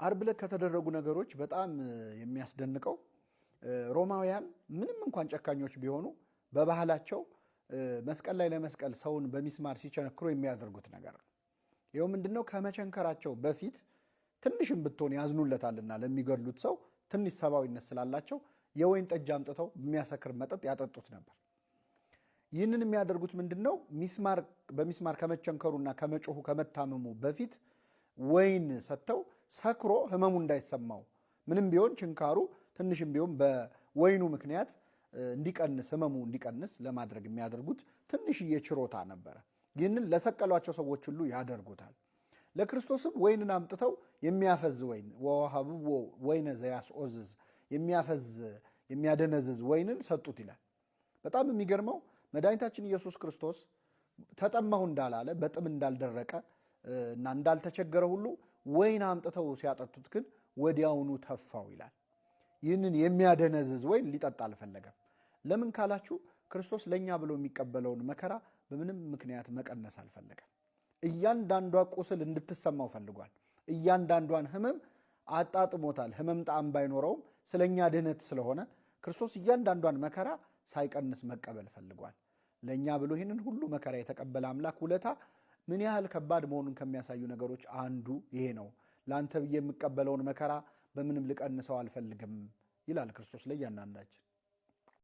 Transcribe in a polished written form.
ዓርብ ዕለት ከተደረጉ ነገሮች በጣም የሚያስደንቀው ሮማውያን ምንም እንኳን ጨካኞች ቢሆኑ በባህላቸው መስቀል ላይ ለመስቀል ሰውን በሚስማር ሲቸነክሩ የሚያደርጉት ነገር ነው። ይኸው ምንድነው? ከመቸንከራቸው በፊት ትንሽም ብትሆን ያዝኑለታልና ለሚገድሉት ሰው ትንሽ ሰብአዊነት ስላላቸው የወይን ጠጅ አምጥተው የሚያሰክር መጠጥ ያጠጡት ነበር። ይህንን የሚያደርጉት ምንድነው? በሚስማር ከመቸንከሩና ከመጮሁ ከመታመሙ በፊት ወይን ሰጥተው ሰክሮ ህመሙ እንዳይሰማው ምንም ቢሆን ችንካሩ ትንሽም ቢሆን በወይኑ ምክንያት እንዲቀንስ ህመሙ እንዲቀንስ ለማድረግ የሚያደርጉት ትንሽዬ ችሮታ ነበረ። ይህንን ለሰቀሏቸው ሰዎች ሁሉ ያደርጉታል። ለክርስቶስም ወይንን አምጥተው የሚያፈዝ ወይን ወወሀብዎ ወይነ ዘያስኦዝዝ የሚያፈዝ የሚያደነዝዝ ወይንን ሰጡት ይላል። በጣም የሚገርመው መድኃኒታችን ኢየሱስ ክርስቶስ ተጠማሁ እንዳላለ በጥም እንዳልደረቀ እና እንዳልተቸገረ ሁሉ ወይን አምጥተው ሲያጠጡት ግን ወዲያውኑ ተፋው ይላል። ይህንን የሚያደነዝዝ ወይን ሊጠጣ አልፈለገም። ለምን ካላችሁ ክርስቶስ ለእኛ ብሎ የሚቀበለውን መከራ በምንም ምክንያት መቀነስ አልፈለገም። እያንዳንዷ ቁስል እንድትሰማው ፈልጓል። እያንዳንዷን ህመም አጣጥሞታል። ህመም ጣዕም ባይኖረውም ስለኛ ድህነት ስለሆነ ክርስቶስ እያንዳንዷን መከራ ሳይቀንስ መቀበል ፈልጓል። ለእኛ ብሎ ይህንን ሁሉ መከራ የተቀበለ አምላክ ውለታ ምን ያህል ከባድ መሆኑን ከሚያሳዩ ነገሮች አንዱ ይሄ ነው። ለአንተ ብዬ የምቀበለውን መከራ በምንም ልቀንሰው አልፈልግም ይላል ክርስቶስ ለእያንዳንዳችን።